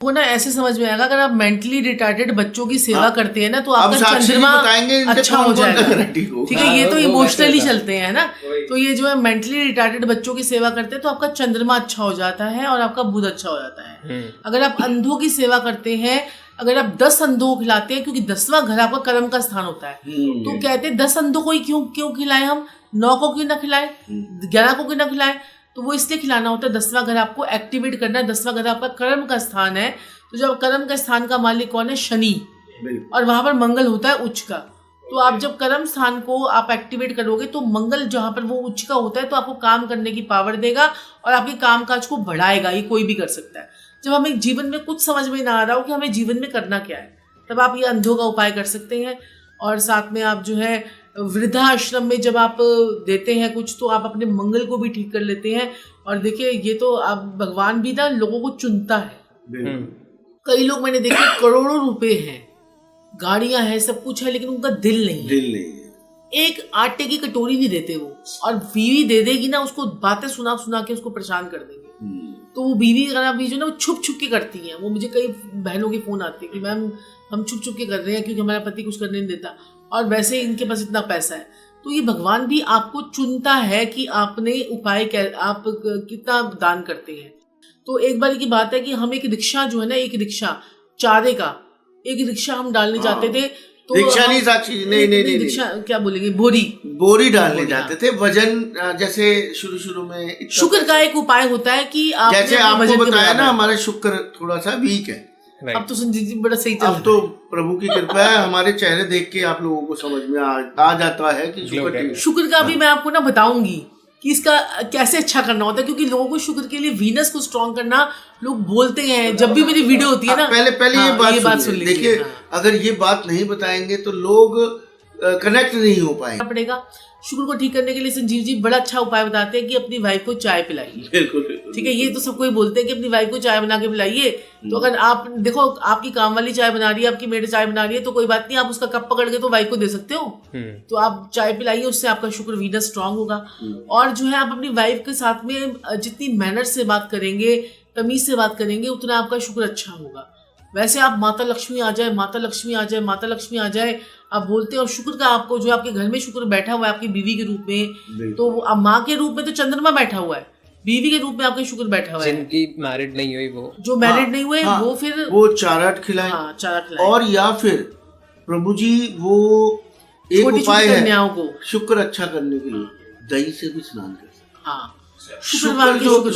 वो ना ऐसे समझ में आएगा, अगर आप मेंटली रिटार्डेड बच्चों की सेवा करते हैं ना तो आपका साक्षी चंद्रमा बताएंगे अच्छा हो जाएगा। ठीक है, ये तो वो इमोशनली वैसे चलते हैं ना। तो ये जो है मेंटली रिटार्डेड बच्चों की सेवा करते हैं तो आपका चंद्रमा अच्छा हो जाता है और आपका बुध अच्छा हो जाता है। अगर आप अंधों की सेवा करते हैं, अगर आप 10 अंधों को खिलाते हैं, क्योंकि 10वां घर आपका कर्म का स्थान होता है, तो कहते हैं 10 अंधों को ही क्यों खिलाएं, हम 9 को क्यों ना खिलाएं, 11 को क्यों ना खिलाएं। तो वो इसलिए खिलाना होता है, 10वां घर आपको एक्टिवेट करना है। 10वां घर आपका कर्म का स्थान है। तो जब कर्म का स्थान का मालिक कौन है? शनि, और वहां पर मंगल होता है उच्च का। तो आप जब कर्म स्थान को आप एक्टिवेट करोगे तो मंगल जहां पर वो उच्च का होता है तो आपको काम करने की पावर देगा और आपके कामकाज को बढ़ाएगा। ये कोई भी कर सकता है। जब हमें जीवन में कुछ समझ में ना आ रहा हो कि हमें जीवन में करना क्या है, तब आप ये अंधों का उपाय कर सकते हैं। और साथ में आप जो है वृद्धाश्रम में जब आप देते हैं कुछ, तो आप अपने मंगल को भी ठीक कर लेते हैं। और देखिए, ये तो आप भगवान भी ना लोगों को चुनता है। कई लोग मैंने देखे करोड़ों रुपए हैं, गाड़ियां हैं, सब कुछ है, लेकिन उनका दिल नहीं है। एक आटे की कटोरी नहीं देते वो, और बीवी दे देगी ना उसको बातें सुना सुना के उसको परेशान कर देंगे। तो वो बीवी जो ना वो छुप छुप के करती है। वो मुझे कई बहनों के फोन आते हैं कि मैम हम छुप छुप के कर रहे हैं क्योंकि हमारा पति कुछ करने नहीं देता, और वैसे इनके पास इतना पैसा है। तो ये भगवान भी आपको चुनता है कि आपने उपाय आप कितना दान करते हैं। तो एक बार की बात है कि हम एक रिक्शा जो है ना, एक रिक्शा चारे का एक रिक्शा हम डालने जाते थे। तो रिक्शा नहीं साक्षी, नहीं रिक्शा क्या बोलेंगे, बोरी डालने जाते थे। वजन जैसे शुरू में शुक्र का एक उपाय होता है कि आप जैसे आपको बताया ना, हमारा शुक्र थोड़ा सा वीक है। अब तो संजीव जी बड़ा सही चल अब तो प्रभु की कृपा है, हमारे चेहरे देख के आप लोगों को समझ में आ जाता है कि शुक्र का भी मैं आपको ना बताऊंगी कि इसका कैसे अच्छा करना होता है। क्योंकि लोगों को शुक्र के लिए वीनस को स्ट्रॉन्ग करना लोग बोलते हैं जब भी मेरी वीडियो होती है ना। पहले ये बात सुन लीजिए। देखिए, अगर ये बात नहीं बताएंगे तो लोग कनेक्ट नहीं हो पाएंगे। पड़ेगा शुक्र को ठीक करने के लिए संजीव जी बड़ा अच्छा उपाय बताते हैं कि अपनी वाइफ को चाय पिलाइए। बिल्कुल ठीक है, ये तो सबको ही बोलते हैं कि अपनी वाइफ को चाय बना के पिलाइए। तो अगर आप देखो, आपकी काम वाली चाय बना रही है, आपकी मेड चाय बना रही है, तो कोई बात नहीं, आप उसका कप पकड़ के तो वाइफ को दे सकते हो। तो आप चाय पिलाइए, उससे आपका शुक्र वीनस स्ट्रांग होगा। और जो है आप अपनी वाइफ के साथ में जितनी मैनर से बात करेंगे, तमीज से बात करेंगे, उतना आपका शुक्र अच्छा होगा। वैसे आप माता लक्ष्मी आ जाए, माता लक्ष्मी आ जाए, माता लक्ष्मी आ जाए आप बोलते हैं, और शुक्र का आपको जो आपके घर में शुक्र बैठा हुआ है आपकी बीवी के रूप में, तो अब माँ के रूप में तो चंद्रमा बैठा हुआ है, बीवी के रूप में आपके शुक्र बैठा हुआ है। जिनकी मैरिड नहीं हुई, वो जो मैरिड नहीं हुए वो फिर वो चारा खिलाए। चारा खिलाए। और या फिर प्रभु जी वो एक उपाय है कन्याओं को शुक्र अच्छा करने के लिए, दही से भी स्नान कर सकते।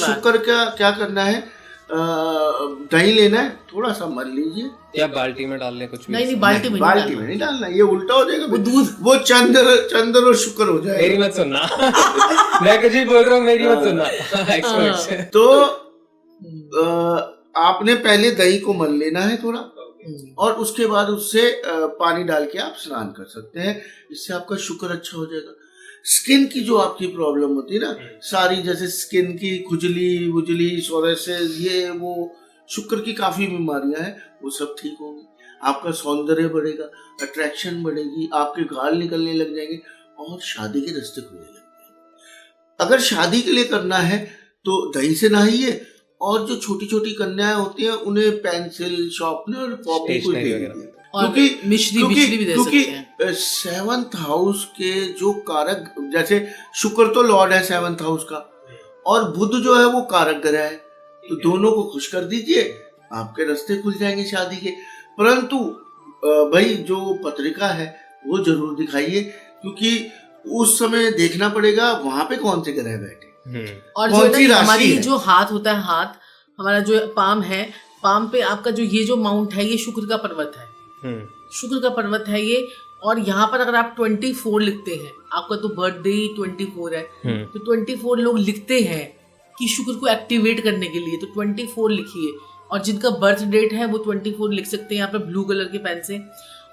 शुक्र क्या करना है, दही लेना है, थोड़ा सा मल लीजिए, या बाल्टी में डालने कुछ भी नहीं बाल्टी में नहीं डालना, ये उल्टा हो जाएगा। वो दूध, वो चंद्र और शुक्र हो जाएगा। मेरी मत सुनना मैं कुछ ही बोल रहा हूँ, मेरी मत सुनना एक्सपर्ट। तो आपने पहले दही को मल लेना है थोड़ा, और उसके बाद उससे पानी डाल के आप स्नान कर सकते हैं। इससे आपका शुक्र अच्छा हो जाएगा। स्किन की जो आपकी प्रॉब्लम होती है ना सारी, जैसे स्किन की खुजली वुजली, सोरेसिस, ये वो शुक्र की काफी बीमारियां हैं, वो सब ठीक होंगी। आपका सौंदर्य बढ़ेगा, अट्रैक्शन बढ़ेगी, आपके गाल निकलने लग जाएंगे और शादी के रास्ते खुलने लग जाएंगे। अगर शादी के लिए करना है तो दही से नहाइए, और जो छोटी छोटी कन्याएं होती हैं उन्हें पेंसिल, शार्पनर, कॉपी को दीजिए। क्योंकि 7th हाउस के जो कारक, जैसे शुक्र तो लॉर्ड है 7th हाउस का, और बुध जो है वो कारक ग्रह है, तो दोनों को खुश कर दीजिए, आपके रास्ते खुल जाएंगे शादी के। परंतु भाई जो पत्रिका है वो जरूर दिखाइए, क्योंकि उस समय देखना पड़ेगा वहां पे कौन से ग्रह बैठे और जो हमारी जो हाथ होता है, हाथ हमारा जो पाम है, पाम पे आपका जो ये जो माउंट है, ये शुक्र का पर्वत है। शुक्र का पर्वत है ये। और यहाँ पर अगर आप 24 लिखते हैं, आपका तो बर्थडे 24 है, तो 24 लोग लिखते हैं कि शुक्र को एक्टिवेट करने के लिए, तो 24 लिखिए। और जिनका बर्थ डेट है वो 24 लिख सकते हैं यहाँ पर ब्लू कलर के पेन से।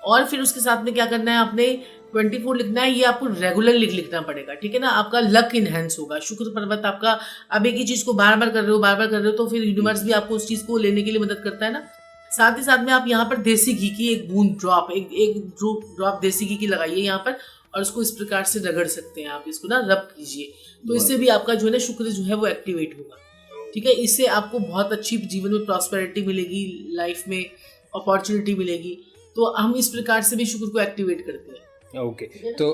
और फिर उसके साथ में क्या करना है, आपने 24 लिखना है, ये आपको रेगुलर लिखना पड़ेगा। ठीक है ना, आपका लक इनहेंस होगा। शुक्र पर्वत आपका, अब एक ही चीज को बार बार कर रहे हो तो फिर यूनिवर्स भी आपको उस चीज को लेने के लिए मदद करता है ना। साथ ही साथ में आप यहाँ पर देसी घी की एक बूंद ड्रॉप, एक ड्रॉप देसी घी की लगाइए यहाँ पर, और उसको इस प्रकार से रगड़ सकते हैं आप, इसको ना रब कीजिए, तो इससे भी आपका जो है ना शुक्र जो है वो एक्टिवेट होगा। ठीक है, इससे आपको बहुत अच्छी जीवन में प्रॉस्पेरिटी मिलेगी, लाइफ में अपॉर्चुनिटी मिलेगी। तो हम इस प्रकार से भी शुक्र को एक्टिवेट करते हैं। ओके, तो